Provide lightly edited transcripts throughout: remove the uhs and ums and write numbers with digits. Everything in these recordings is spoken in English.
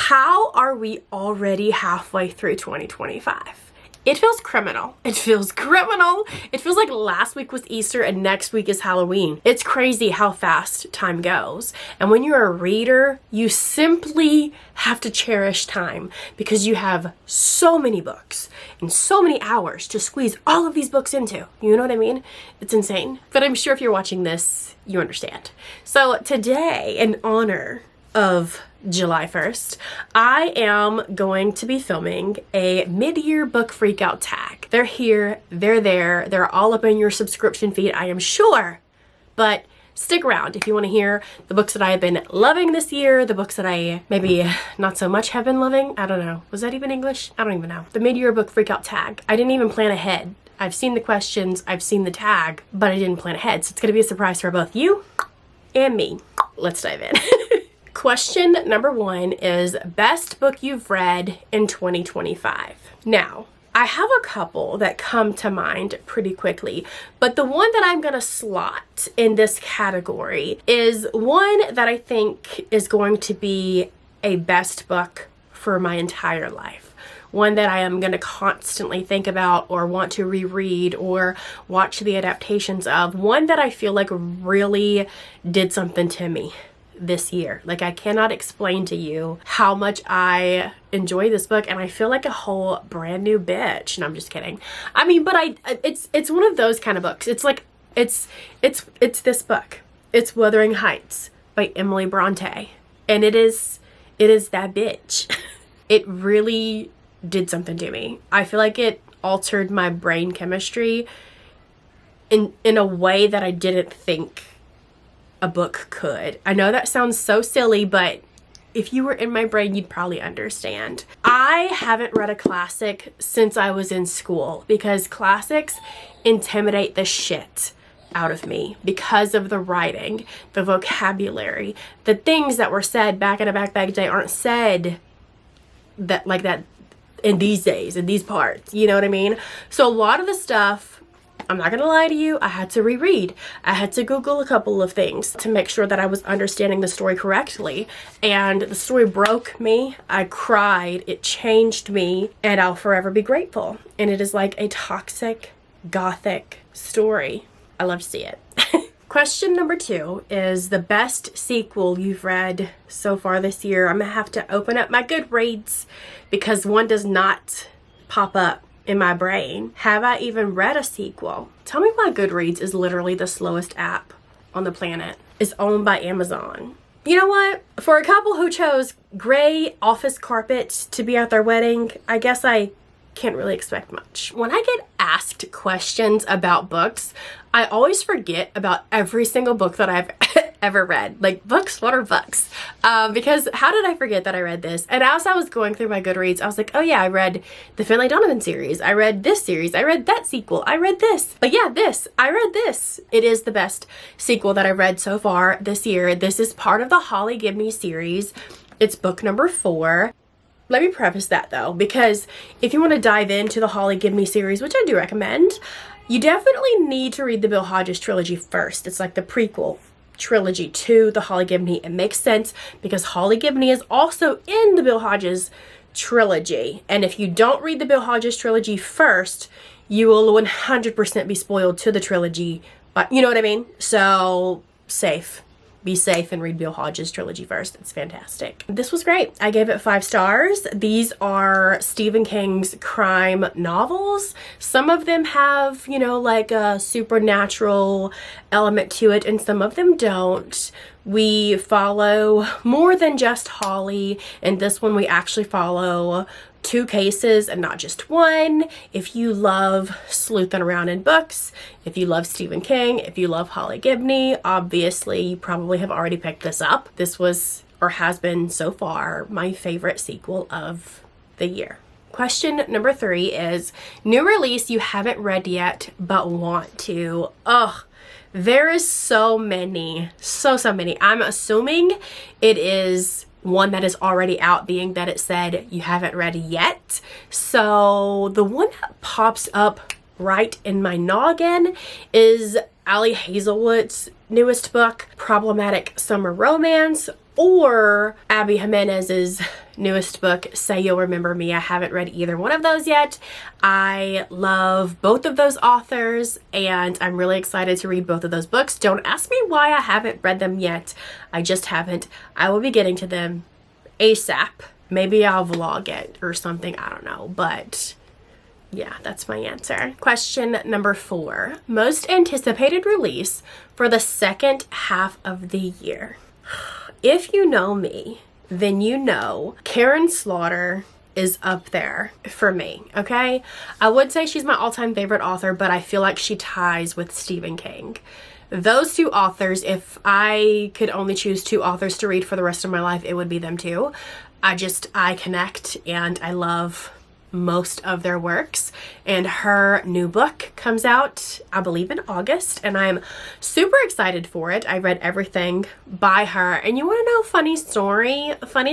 How are we already halfway through 2025? It feels criminal. It feels criminal. It feels like last week was Easter and next week is Halloween. It's crazy how fast time goes. And when you're a reader, you simply have to cherish time because you have so many books and so many hours to squeeze all of these books into. You know what I mean? It's insane. But I'm sure if you're watching this, you understand. So today, in honor of July 1st, I am going to be filming a mid-year book freakout tag. They're here, they're there, they're all up in your subscription feed, I am sure. But stick around if you want to hear the books that I have been loving this year, the books that I maybe not so much have been loving. I don't know. Was that even English? I don't even know. The mid-year book freakout tag. I didn't even plan ahead. I've seen the questions, I've seen the tag, but I didn't plan ahead. So it's going to be a surprise for both you and me. Let's dive in. Question number 1 is best book you've read in 2025. Now, I have a couple that come to mind pretty quickly, but the one that I'm gonna slot in this category is one that I think is going to be a best book for my entire life. One that I am going to constantly think about or want to reread or watch the adaptations of. One that I feel like really did something to me this year. Like, I cannot explain to you how much I enjoy this book, and I feel like a whole brand new bitch. No, I'm just kidding. I mean, but it's one of those kind of books. It's like it's this book. It's Wuthering Heights by Emily Bronte, and it is that bitch. It really did something to me. I feel like it altered my brain chemistry in a way that I didn't think a book could. I know that sounds so silly, but if you were in my brain, you'd probably understand. I haven't read a classic since I was in school because classics intimidate the shit out of me because of the writing, the vocabulary, the things that were said back in a backpack day aren't said that like that in these days, in these parts, you know what I mean? So a lot of the stuff, I'm not gonna lie to you, I had to reread. I had to Google a couple of things to make sure that I was understanding the story correctly. And the story broke me. I cried. It changed me. And I'll forever be grateful. And it is like a toxic, gothic story. I love to see it. Question number 2 is the best sequel you've read so far this year. I'm gonna have to open up my Goodreads because one does not pop up in my brain. Have I even read a sequel? Tell me why Goodreads is literally the slowest app on the planet. It's owned by Amazon. You know what? For a couple who chose gray office carpet to be at their wedding, I guess I can't really expect much. When I get asked questions about books, I always forget about every single book that I've ever read. Like, books, what are books? Because how did I forget that I read this? And as I was going through my Goodreads, I was like, oh yeah, I read the Finlay Donovan series. I read this series. I read that sequel. I read this. But yeah, this. I read this. It is the best sequel that I've read so far this year. This is part of the Holly Gibney series. It's book number 4. Let me preface that though, because if you want to dive into the Holly Gibney series, which I do recommend, you definitely need to read the Bill Hodges trilogy first. It's like the prequel trilogy to the Holly Gibney. It makes sense because Holly Gibney is also in the Bill Hodges trilogy. And if you don't read the Bill Hodges trilogy first, you will 100% be spoiled to the trilogy. But you know what I mean? So safe. Be safe and read Bill Hodges trilogy first. It's fantastic. This was great. I gave it 5 stars. These are Stephen King's crime novels. Some of them have, you know, like a supernatural element to it, and some of them don't. We follow more than just Holly. In this one, we actually follow 2 cases and not just one. If you love sleuthing around in books, if you love Stephen King, if you love Holly Gibney, obviously you probably have already picked this up. This was, or has been so far, my favorite sequel of the year. Question number 3 is new release you haven't read yet but want to. Ugh. There is so many, so many. I'm assuming it is one that is already out, being that it said you haven't read yet. So the one that pops up right in my noggin is Ali Hazelwood's newest book, Problematic Summer Romance. or Abby Jimenez's newest book, Say You'll Remember Me. I haven't read either one of those yet. I love both of those authors and I'm really excited to read both of those books. Don't ask me why I haven't read them yet. I just haven't. I will be getting to them ASAP. Maybe I'll vlog it or something. I don't know, but yeah, that's my answer. Question number 4. Most anticipated release for the second half of the year. If you know me, then you know Karen Slaughter is up there for me, okay? I would say she's my all-time favorite author, but I feel like she ties with Stephen King. Those two authors, if I could only choose 2 authors to read for the rest of my life, it would be them too. I connect and I love most of their works, and her new book comes out I believe in August and I'm super excited for it. I read everything by her, and you want to know funny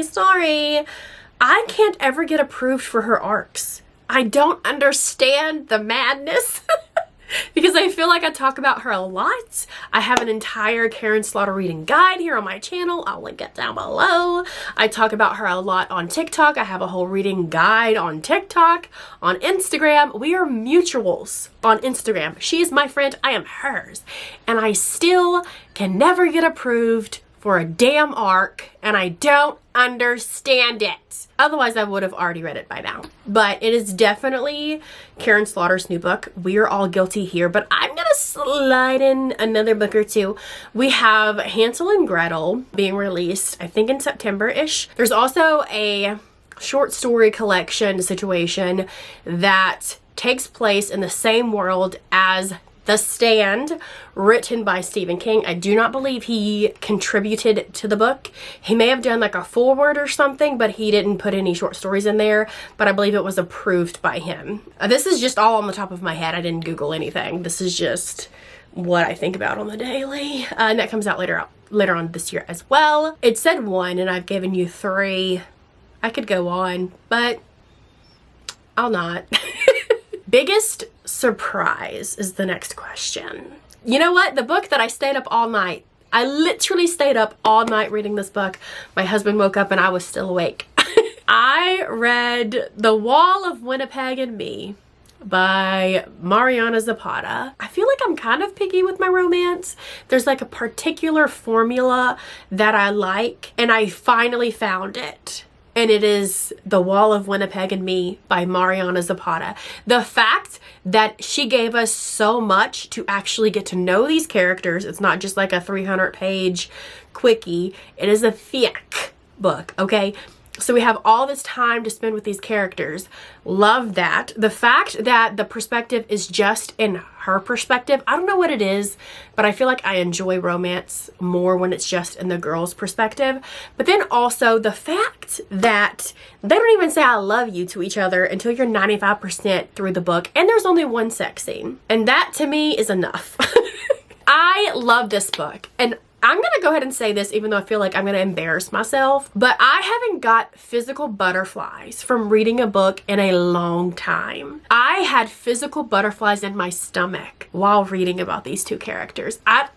story, I can't ever get approved for her arcs. I don't understand the madness because I feel like I talk about her a lot. I have an entire Karen Slaughter reading guide here on my channel. I'll link it down below. I talk about her a lot on TikTok. I have a whole reading guide on TikTok, on Instagram. We are mutuals on Instagram. She is my friend, I am hers. And I still can never get approved for a damn arc, and I don't understand it. Otherwise, I would have already read it by now. But it is definitely Karen Slaughter's new book. We are all guilty here, but I'm gonna slide in another book or 2. We have Hansel and Gretel being released, I think in September-ish. There's also a short story collection situation that takes place in the same world as The Stand, written by Stephen King. I do not believe he contributed to the book. He may have done like a foreword or something, but he didn't put any short stories in there, but I believe it was approved by him. This is just all on the top of my head. I didn't Google anything. This is just what I think about on the daily. And that comes out later on this year as well. It said 1 and I've given you 3. I could go on, but I'll not. Biggest surprise is the next question. You know what? The book that I stayed up all night. I literally stayed up all night reading this book. My husband woke up and I was still awake. I read The Wall of Winnipeg and Me by Mariana Zapata. I feel like I'm kind of picky with my romance. There's like a particular formula that I like, and I finally found it. And it is The Wall of Winnipeg and Me by Mariana Zapata. The fact that she gave us so much to actually get to know these characters, it's not just like a 300-page quickie, it is a thick book, okay? So we have all this time to spend with these characters. Love that. The fact that the perspective is just in her perspective, I don't know what it is, but I feel like I enjoy romance more when it's just in the girl's perspective. But then also the fact that they don't even say I love you to each other until you're 95% through the book, and there's only 1 sex scene. And that to me is enough. I love this book, and I'm gonna go ahead and say this even though I feel like I'm gonna embarrass myself, but I haven't got physical butterflies from reading a book in a long time. I had physical butterflies in my stomach while reading about these 2 characters. I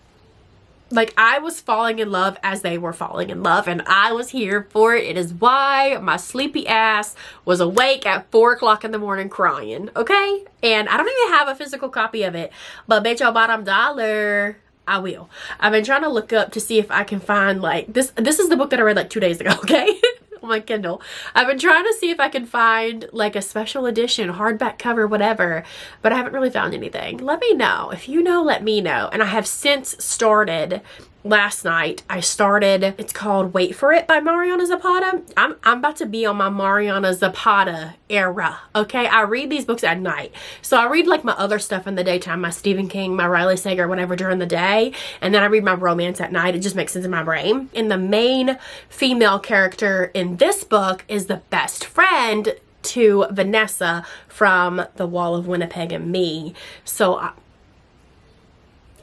was falling in love as they were falling in love, and I was here for it. It is why my sleepy ass was awake at 4 o'clock in the morning crying, okay? And I don't even have a physical copy of it, but bet your bottom dollar I will. I've been trying to look up to see if I can find like this is the book that I read like 2 days ago, okay? On my Kindle. I've been trying to see if I can find like a special edition, hardback cover, whatever, but I haven't really found anything. Let me know. If you know, let me know. And I have since started, last night, I started, it's called Wait For It by Mariana Zapata. I'm about to be on my Mariana Zapata era, okay? I read these books at night. So I read like my other stuff in the daytime, my Stephen King, my Riley Sager, whatever during the day, and then I read my romance at night. It just makes sense in my brain. And the main female character in this book is the best friend to Vanessa from The Wall of Winnipeg and Me. So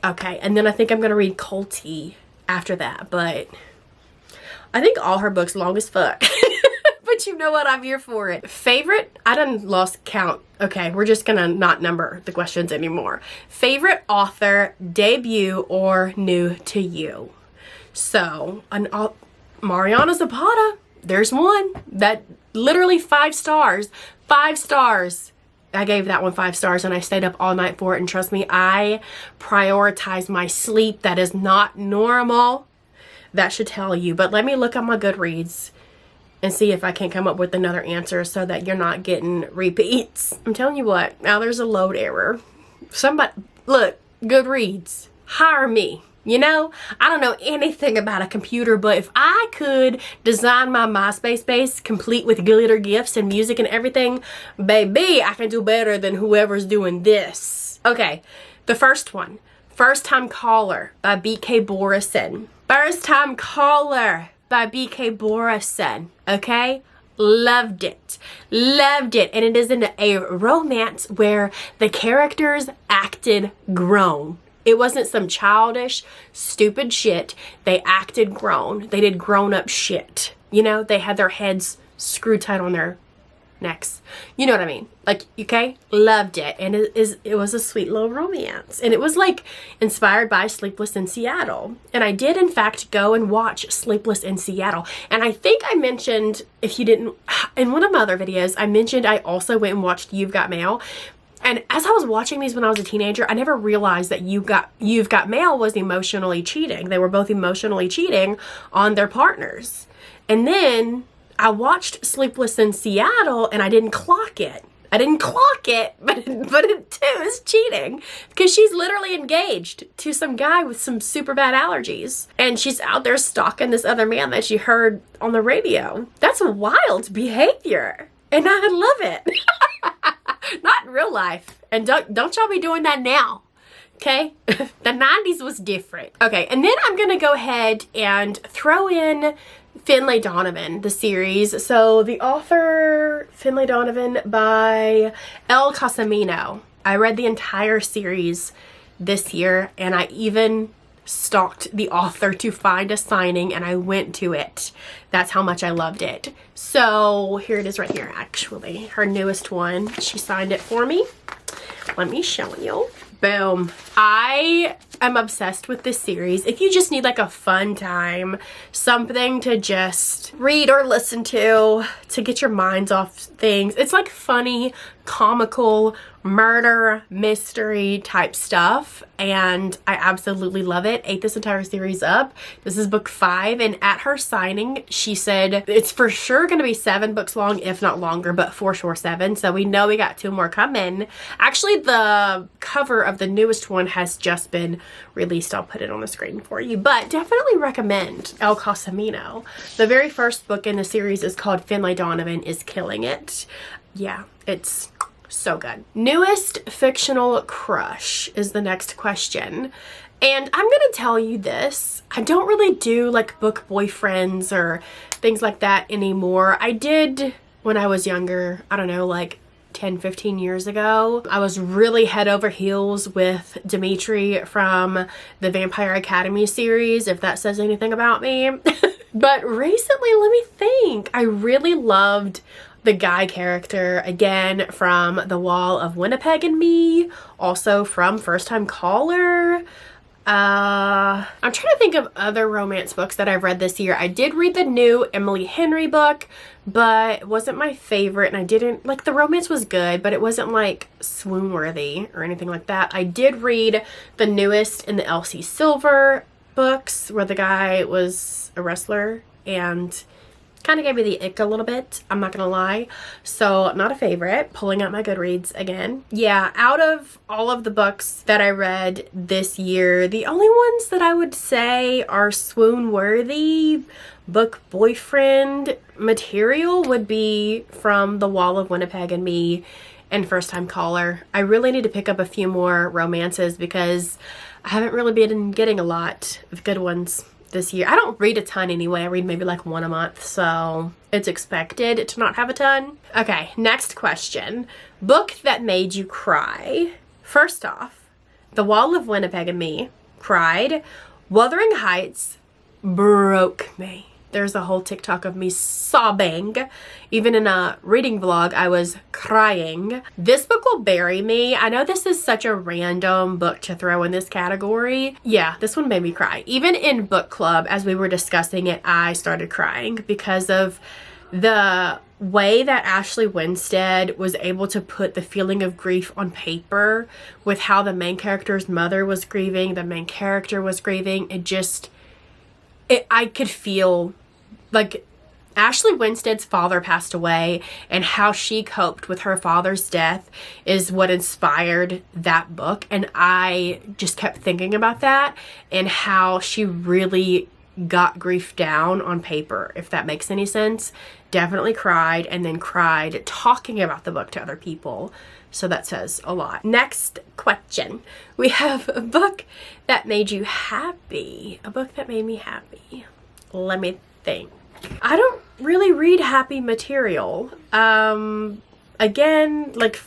okay, and then I think I'm gonna read Colty after that, but I think all her books long as fuck. But you know what? I'm here for it. Favorite? I done lost count. Okay, we're just gonna not number the questions anymore. Favorite author, debut, or new to you? So, Mariana Zapata, there's one that literally 5 stars. 5 stars. I gave that one 5 stars and I stayed up all night for it, and trust me, I prioritize my sleep. That is not normal. That should tell you. But let me look at my Goodreads and see if I can come up with another answer so that you're not getting repeats. I'm telling you what, now there's a load error. Somebody, look, Goodreads, hire me. You know, I don't know anything about a computer, but if I could design my MySpace base complete with glitter gifts and music and everything, baby, I can do better than whoever's doing this. Okay, the first one, First Time Caller by BK Borison. First Time Caller by BK Borison, okay? Loved it. Loved it. And it is in a romance where the characters acted grown. It wasn't some childish, stupid shit. They acted grown. They did grown-up shit. You know, they had their heads screwed tight on their necks. You know what I mean? Like, okay? Loved it. And it was a sweet little romance. And it was, like, inspired by Sleepless in Seattle. And I did, in fact, go and watch Sleepless in Seattle. And I think I mentioned, if you didn't, in one of my other videos, I mentioned I also went and watched You've Got Mail. And as I was watching these when I was a teenager, I never realized that You've Got Mail was emotionally cheating. They were both emotionally cheating on their partners. And then I watched Sleepless in Seattle and I didn't clock it. I didn't clock it, but it too is cheating because she's literally engaged to some guy with some super bad allergies. And she's out there stalking this other man that she heard on the radio. That's wild behavior. And I love it. Not in real life. And don't y'all be doing that now. Okay? The 90s was different. Okay, and then I'm gonna go ahead and throw in Finlay Donovan, the series. So the author, Finlay Donovan by El Casamino. I read the entire series this year, and I even stalked the author to find a signing, and I went to it. That's how much I loved it. So here it is right here, actually. Her newest one. She signed it for me. Let me show you. Boom. I am obsessed with this series. If you just need like a fun time, something to just read or listen to get your minds off things. It's like funny, comical, murder, mystery type stuff. And I absolutely love it. Ate this entire series up. This is book 5. And at her signing, she said it's for sure going to be 7 books long, if not longer, but for sure 7. So we know we got 2 more coming. Actually, the cover of the newest one has just been released. I'll put it on the screen for you, but definitely recommend El Casamino. The very first book in the series is called Finlay Donovan is Killing It. Yeah, it's so good. Newest fictional crush is the next question. And I'm gonna tell you this, I don't really do like book boyfriends or things like that anymore. I did when I was younger, I don't know, like 10, 15 years ago. I was really head over heels with Dimitri from the Vampire Academy series, if that says anything about me. But recently, let me think, I really loved the guy character, again, from The Wall of Winnipeg and Me, also from First Time Caller. I'm trying to think of other romance books that I've read this year. I did read the new Emily Henry book, but it wasn't my favorite, and I didn't, like, the romance was good, but it wasn't, like, swoon-worthy or anything like that. I did read the newest in the Elsie Silver books, where the guy was a wrestler, and kind of gave me the ick a little bit, I'm not gonna lie. So not a favorite. Pulling out my Goodreads again. Yeah, out of all of the books that I read this year, the only ones that I would say are swoon worthy book boyfriend material would be from The Wall of Winnipeg and Me and First Time Caller. I really need to pick up a few more romances because I haven't really been getting a lot of good ones this year. I don't read a ton anyway. I read maybe like 1 a month, so it's expected to not have a ton. Okay, next question. Book that made you cry. First off, The Wall of Winnipeg and Me, cried. Wuthering Heights broke me. There's a whole TikTok of me sobbing. Even in a reading vlog, I was crying. This book will bury me. I know this is such a random book to throw in this category. Yeah, this one made me cry. Even in book club, as we were discussing it, I started crying because of the way that Ashley Winstead was able to put the feeling of grief on paper with how the main character's mother was grieving, the main character was grieving. I could feel like Ashley Winstead's father passed away, and how she coped with her father's death is what inspired that book. And I just kept thinking about that and how she really got grief down on paper, if that makes any sense. Definitely cried, and then cried talking about the book to other people. So that says a lot. Next question. We have a book that made you happy. A book that made me happy. Let me think. I don't really read happy material. Again, like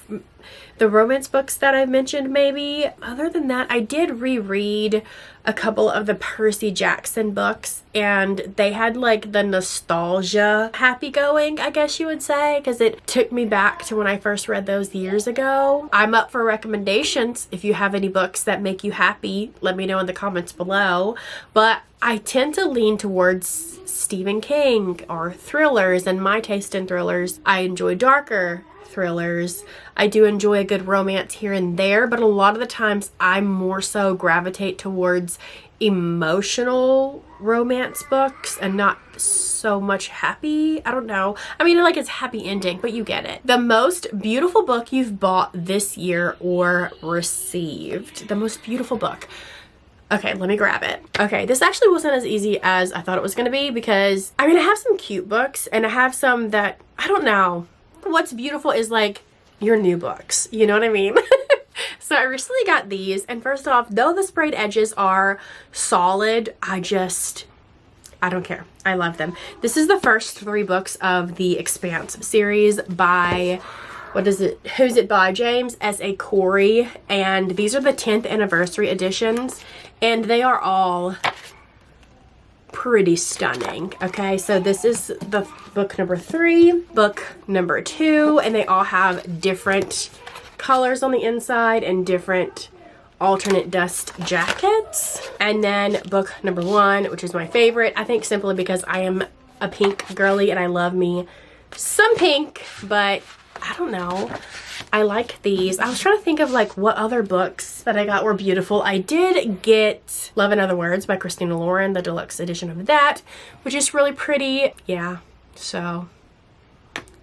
the romance books that I mentioned maybe. Other than that, I did reread a couple of the Percy Jackson books, and they had like the nostalgia happy going, I guess you would say, because it took me back to when I first read those years ago. I'm up for recommendations. If you have any books that make you happy, let me know in the comments below. But I tend to lean towards Stephen King or thrillers, and my taste in thrillers, I enjoy darker thrillers. I do enjoy a good romance here and there, but a lot of the times I more so gravitate towards emotional romance books and not so much happy. I don't know. I mean, like, it's happy ending, but you get it. The most beautiful book you've bought this year or received. The most beautiful book. Okay, let me grab it. Okay, this actually wasn't as easy as I thought it was going to be, because I mean, I have some cute books and I have some that, I don't know. What's beautiful is like your new books, you know what I mean? So I recently got these, and first off, though the sprayed edges are solid, I don't care. I love them. This is the first 3 books of the Expanse series by, who's it by? James S.A. Corey, and these are the 10th anniversary editions, and they are all pretty stunning. Okay, so this is the book number 3, book number 2, and they all have different colors on the inside and different alternate dust jackets. And then book number 1, which is my favorite, I think simply because I am a pink girly and I love me some pink, but I don't know. I like these. I was trying to think of like what other books that I got were beautiful. I did get Love in Other Words by Christina Lauren, the deluxe edition of that, which is really pretty. Yeah, so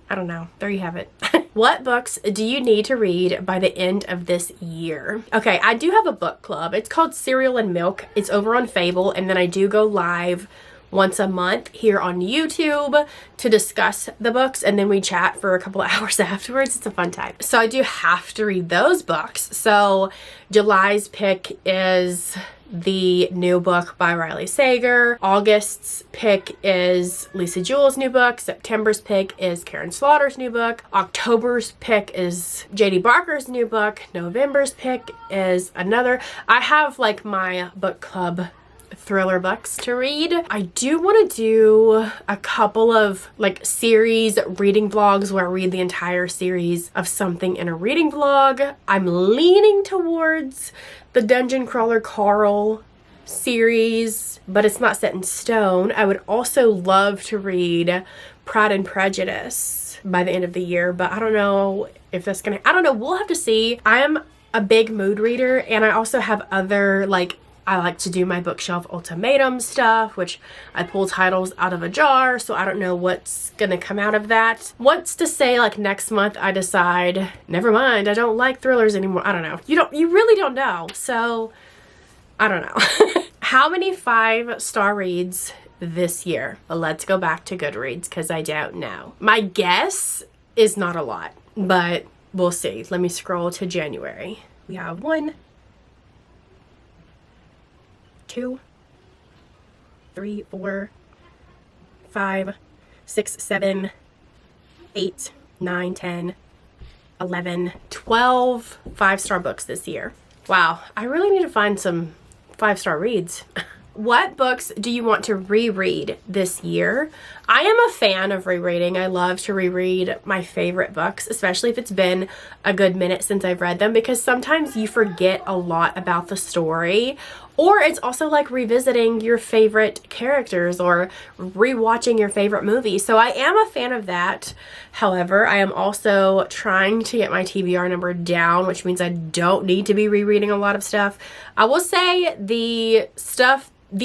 I don't know. There you have it. What books do you need to read by the end of this year? Okay, I do have a book club. It's called Cereal and Milk. It's over on Fable, and then I do go live once a month here on YouTube to discuss the books, and then we chat for a couple of hours afterwards. It's a fun time. So I do have to read those books. So July's pick is the new book by Riley Sager. August's pick is Lisa Jewell's new book. September's pick is Karen Slaughter's new book. October's pick is J.D. Barker's new book. November's pick is another. I have like my book club thriller books to read. I do want to do a couple of like series reading vlogs where I read the entire series of something in a reading vlog. I'm leaning towards the Dungeon Crawler Carl series, but it's not set in stone. I would also love to read Pride and Prejudice by the end of the year, but I don't know if that's gonna, I don't know, we'll have to see. I am a big mood reader, and I also have other like, I like to do my bookshelf ultimatum stuff, which I pull titles out of a jar, so I don't know what's gonna come out of that. What's to say like next month I decide, never mind, I don't like thrillers anymore. I don't know. You really don't know. So I don't know. How many 5-star reads this year? Well, let's go back to Goodreads because I don't know. My guess is not a lot, but we'll see. Let me scroll to January. We have 1, 2, 3, 4, 5, 6, 7, 8, 9, 10, 11, 12 5-star books this year. Wow, I really need to find some 5-star reads. what books do you want to reread this year? I am a fan of rereading. I love to reread my favorite books, especially if it's been a good minute since I've read them, because sometimes you forget a lot about the story. Or it's also like revisiting your favorite characters or rewatching your favorite movie. So I am a fan of that. However, I am also trying to get my TBR number down, which means I don't need to be rereading a lot of stuff. I will say the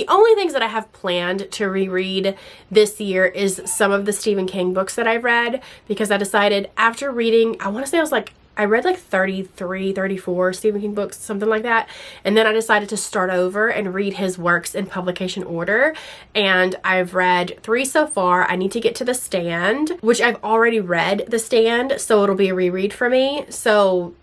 only things that I have planned to reread this year is some of the Stephen King books that I've read, because I decided after reading, I read like 33, 34 Stephen King books, something like that. And then I decided to start over and read his works in publication order. And I've read 3 so far. I need to get to The Stand, which I've already read The Stand, so it'll be a reread for me. So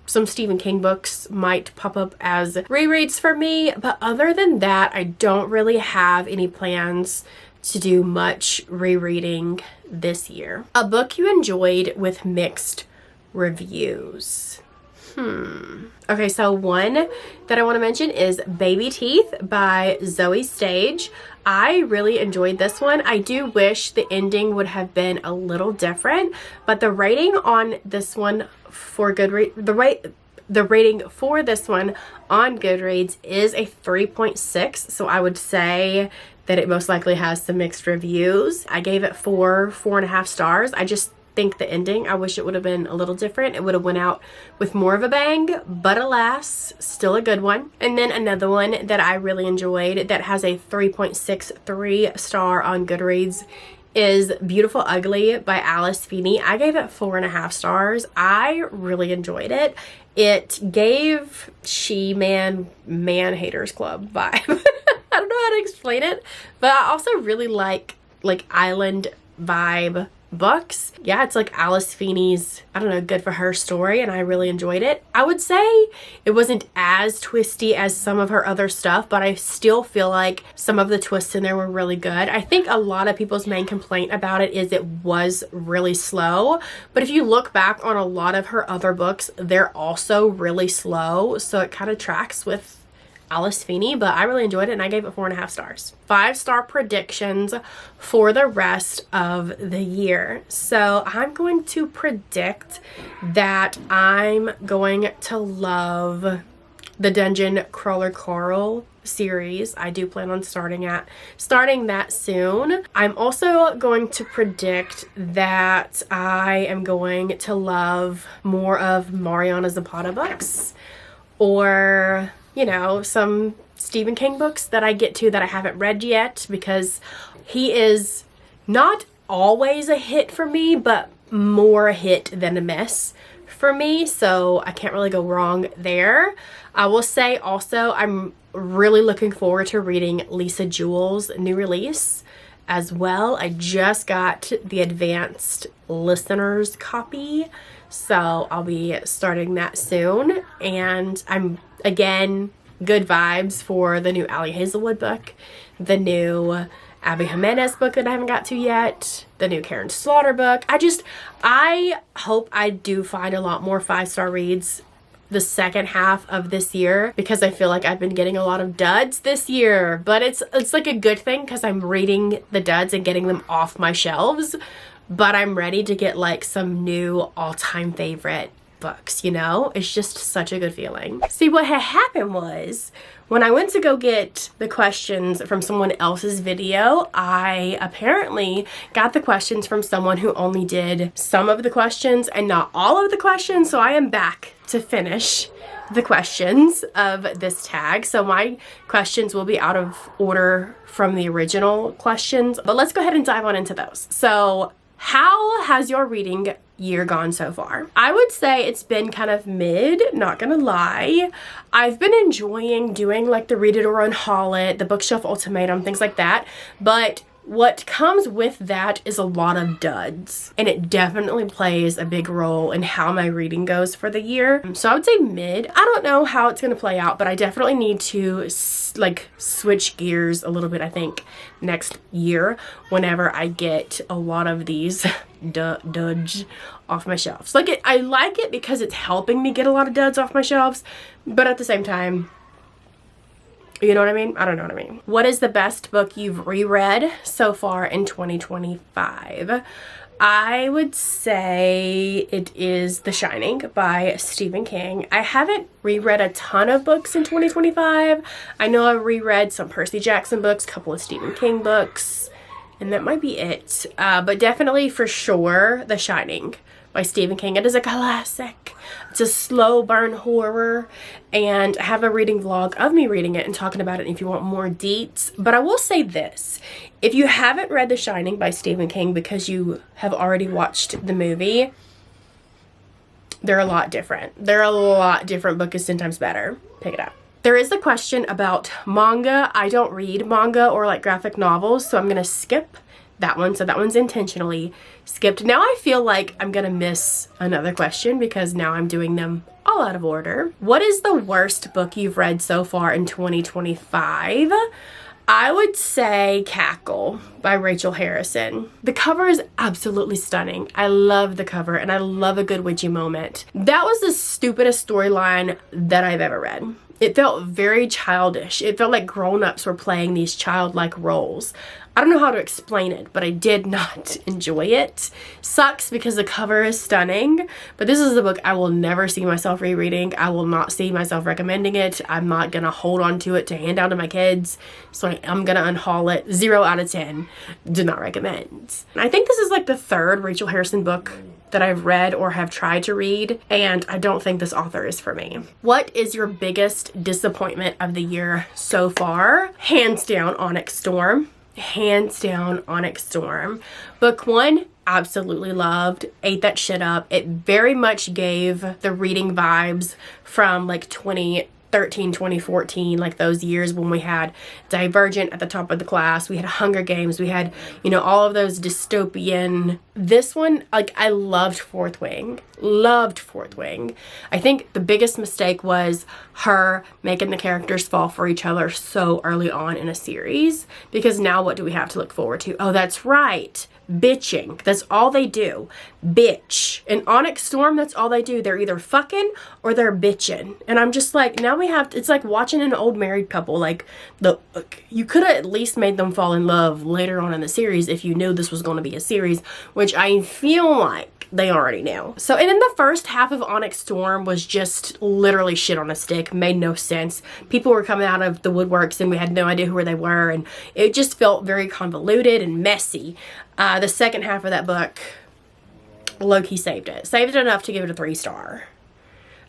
some Stephen King books might pop up as rereads for me. But other than that, I don't really have any plans to do much rereading this year. A book you enjoyed with mixed reviews. Okay, so one that I want to mention is Baby Teeth by Zoe Stage. I really enjoyed this one. I do wish the ending would have been a little different, but the rating on this one for the rating for this one on Goodreads is a 3.6, so I would say that it most likely has some mixed reviews. I gave it 4.5 stars. I just think the ending, I wish it would have been a little different. It would have went out with more of a bang, but alas, still a good one. And then another one that I really enjoyed that has a 3.63 star on Goodreads is Beautiful Ugly by Alice Feeney. I gave it 4.5 stars. I really enjoyed it. It gave Man Haters Club vibe. I don't know how to explain it, but I also really like island vibe books. Yeah, it's like Alice Feeney's, I don't know, good for her story, and I really enjoyed it. I would say it wasn't as twisty as some of her other stuff, but I still feel like some of the twists in there were really good. I think a lot of people's main complaint about it is it was really slow, but if you look back on a lot of her other books, they're also really slow, so it kind of tracks with Alice Feeney, but I really enjoyed it and I gave it 4.5 stars. 5-star predictions for the rest of the year. So I'm going to predict that I'm going to love the Dungeon Crawler Carl series. I do plan on starting that soon. I'm also going to predict that I am going to love more of Mariana Zapata books, or some Stephen King books that I get to that I haven't read yet, because he is not always a hit for me, but more a hit than a miss for me, so I can't really go wrong there. I will say also I'm really looking forward to reading Lisa Jewell's new release as well. I just got the advanced listeners copy, so I'll be starting that soon. And I'm, again, good vibes for the new Ali Hazelwood book, the new Abby Jimenez book that I haven't got to yet, the new Karen Slaughter book. I hope I do find a lot more 5-star reads the second half of this year, because I feel like I've been getting a lot of duds this year, but it's like a good thing because I'm reading the duds and getting them off my shelves, but I'm ready to get like some new all-time favorite books, It's just such a good feeling. See, what had happened was when I went to go get the questions from someone else's video, I apparently got the questions from someone who only did some of the questions and not all of the questions, so I am back to finish the questions of this tag. So my questions will be out of order from the original questions, but let's go ahead and dive on into those. So how has your reading year gone so far? I would say it's been kind of mid, not gonna lie. I've been enjoying doing like the Read It or Run Haul It, the Bookshelf Ultimatum, things like that, but what comes with that is a lot of duds, and it definitely plays a big role in how my reading goes for the year. So I would say mid. I don't know how it's gonna play out, but I definitely need to switch gears a little bit, I think, next year whenever I get a lot of these duds off my shelves. I like it because it's helping me get a lot of duds off my shelves, but at the same time, You know what I mean? I don't know what I mean. What is the best book you've reread so far in 2025? I would say it is The Shining by Stephen King. I haven't reread a ton of books in 2025. I know I reread some Percy Jackson books, a couple of Stephen King books, and that might be it. But definitely for sure, The Shining by Stephen King. It is a classic. It's a slow burn horror, and I have a reading vlog of me reading it and talking about it if you want more deets. But I will say this, if you haven't read The Shining by Stephen King because you have already watched the movie, they're a lot different. They're a lot different. Book is 10 times better. Pick it up. There is a question about manga. I don't read manga or like graphic novels, so I'm going to skip that one. So that one's intentionally skipped. Now I feel like I'm gonna miss another question because now I'm doing them all out of order. What is the worst book you've read so far in 2025? I would say Cackle by Rachel Harrison. The cover is absolutely stunning. I love the cover and I love a good witchy moment. That was the stupidest storyline that I've ever read. It felt very childish. It felt like grown-ups were playing these childlike roles. I don't know how to explain it, but I did not enjoy it. Sucks because the cover is stunning, but this is a book I will never see myself rereading. I will not see myself recommending it. I'm not gonna hold on to it to hand down to my kids, so I'm gonna unhaul it. 0 out of 10. Do not recommend. I think this is like the third Rachel Harrison book that I've read or have tried to read, and I don't think this author is for me. What is your biggest disappointment of the year so far? Hands down, Onyx Storm. Hands down, Onyx Storm. Book 1, absolutely loved. Ate that shit up. It very much gave the reading vibes from like 2013, 2014, like those years when we had Divergent at the top of the class. We had Hunger Games. We had, you know, all of those dystopian. This one, like, I loved Fourth Wing. Loved Fourth Wing. I think the biggest mistake was her making the characters fall for each other so early on in a series, because now what do we have to look forward to? Oh, that's right. Bitching. That's all they do. Bitch. In Onyx Storm, that's all they do. They're either fucking or they're bitching. And I'm just like, now we have to, it's like watching an old married couple. Like, you could have at least made them fall in love later on in the series if you knew this was going to be a series, which I feel like they already knew. So, and then the first half of Onyx Storm was just literally shit on a stick. Made no sense. People were coming out of the woodworks and we had no idea who they were, and it just felt very convoluted and messy. The second half of that book, low-key saved it. Saved it enough to give it a 3-star.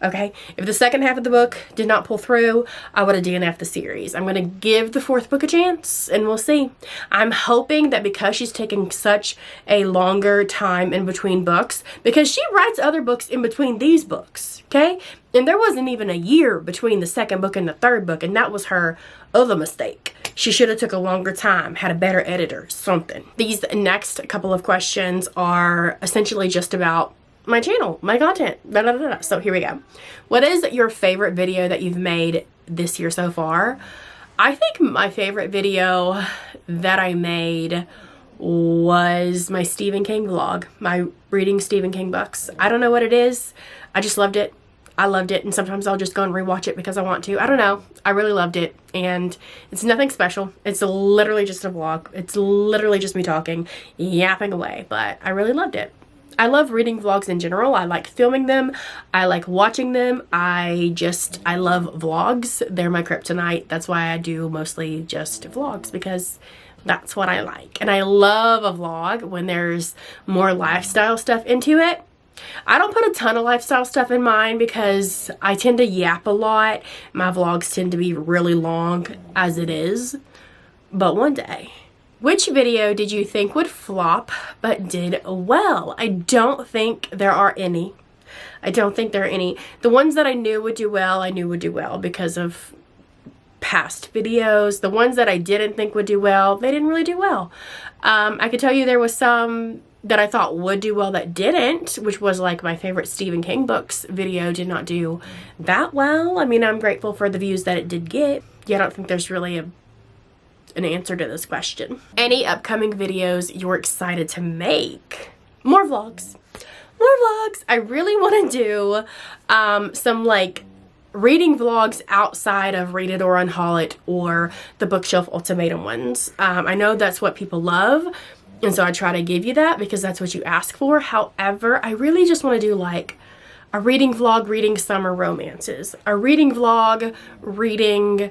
Okay, if the second half of the book did not pull through, I would have DNF'd the series. I'm going to give the fourth book a chance, and we'll see. I'm hoping that because she's taking such a longer time in between books, because she writes other books in between these books, okay? And there wasn't even a year between the second book and the third book, and that was her other mistake. She should have took a longer time, had a better editor, something. These next couple of questions are essentially just about my channel, my content, blah, blah, blah, blah. So here we go. What is your favorite video that you've made this year so far? I think my favorite video that I made was my Stephen King vlog, my reading Stephen King books. I don't know what it is. I just loved it. I loved it, and sometimes I'll just go and rewatch it because I want to. I don't know. I really loved it, and it's nothing special. It's literally just a vlog. It's literally just me talking, yapping away, but I really loved it. I love reading vlogs in general. I like filming them. I like watching them. I love vlogs. They're my kryptonite. That's why I do mostly just vlogs, because that's what I like. And I love a vlog when there's more lifestyle stuff into it. I don't put a ton of lifestyle stuff in mine because I tend to yap a lot. My vlogs tend to be really long as it is. But one day. Which video did you think would flop but did well? I don't think there are any. I don't think there are any. The ones that I knew would do well, I knew would do well because of past videos. The ones that I didn't think would do well, they didn't really do well. I could tell you there was some that I thought would do well that didn't, which was like my favorite Stephen King books video did not do that well. I mean, I'm grateful for the views that it did get. Yeah, I don't think there's really an answer to this question. Any upcoming videos you're excited to make? More vlogs. More vlogs. I really want to do some like reading vlogs outside of Read It or Unhaul It or the Bookshelf Ultimatum ones. I know that's what people love, and so I try to give you that because that's what you ask for. However, I really just want to do like a reading vlog reading summer romances, a reading vlog reading,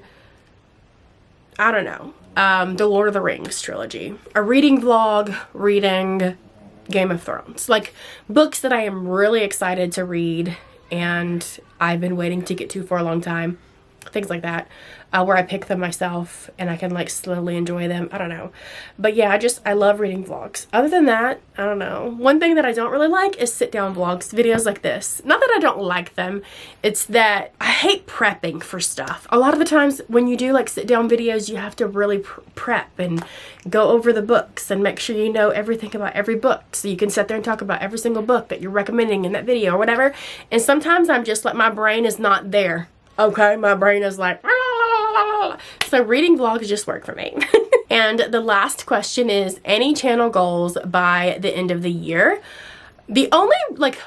I don't know, the Lord of the Rings trilogy, a reading vlog reading Game of Thrones, like books that I am really excited to read and I've been waiting to get to for a long time, things like that, where I pick them myself and I can like slowly enjoy them. I don't know, but yeah, I love reading vlogs. Other than that, I don't know. One thing that I don't really like is sit down vlogs, videos like this. Not that I don't like them, it's that I hate prepping for stuff. A lot of the times when you do like sit down videos, you have to really prep and go over the books and make sure you know everything about every book so you can sit there and talk about every single book that you're recommending in that video or whatever. And sometimes I'm just like, my brain is not there. Okay, my brain is like, so reading vlogs just work for me. And the last question is, any channel goals by the end of the year? The only like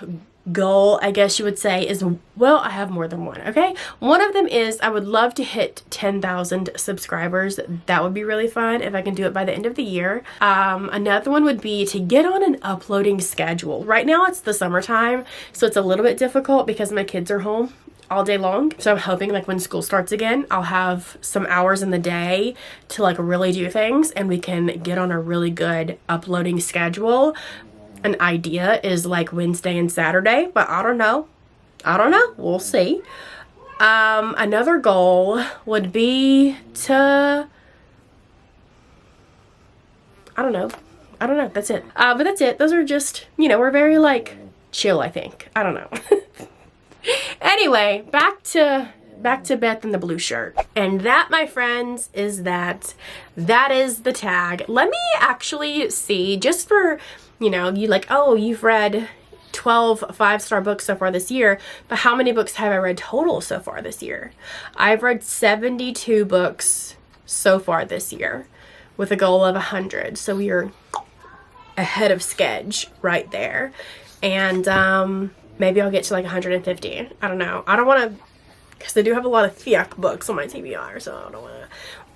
goal, I guess you would say, is, well, I have more than one, okay? One of them is I would love to hit 10,000 subscribers. That would be really fun if I can do it by the end of the year. Another one would be to get on an uploading schedule. Right now it's the summertime, so it's a little bit difficult because my kids are home all day long. So I'm hoping like when school starts again, I'll have some hours in the day to like really do things and we can get on a really good uploading schedule. An idea is like Wednesday and Saturday, but I don't know. We'll see. Another goal would be to, I don't know. That's it. But that's it. Those are just, you know, we're very like chill, I think. I don't know. Anyway, back to Beth in the blue shirt. And that, my friends, is that is the tag. Let me actually see, just for, you know, you like, oh, you've read 12 5-star books so far this year, but how many books have I read total so far this year? I've read 72 books so far this year with a goal of 100. So we are ahead of schedule right there. And maybe I'll get to like 150. I don't know. I don't want to, because I do have a lot of Fiac books on my TBR, so I don't want to.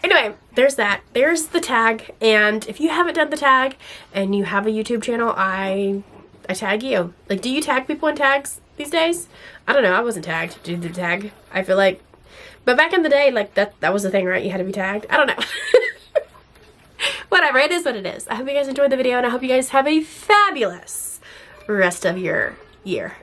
Anyway, there's that. There's the tag. And if you haven't done the tag and you have a YouTube channel, I tag you. Like, do you tag people in tags these days? I don't know. I wasn't tagged to do the tag. I feel like, but back in the day, like that was the thing, right? You had to be tagged. I don't know. Whatever. It is what it is. I hope you guys enjoyed the video and I hope you guys have a fabulous rest of your year.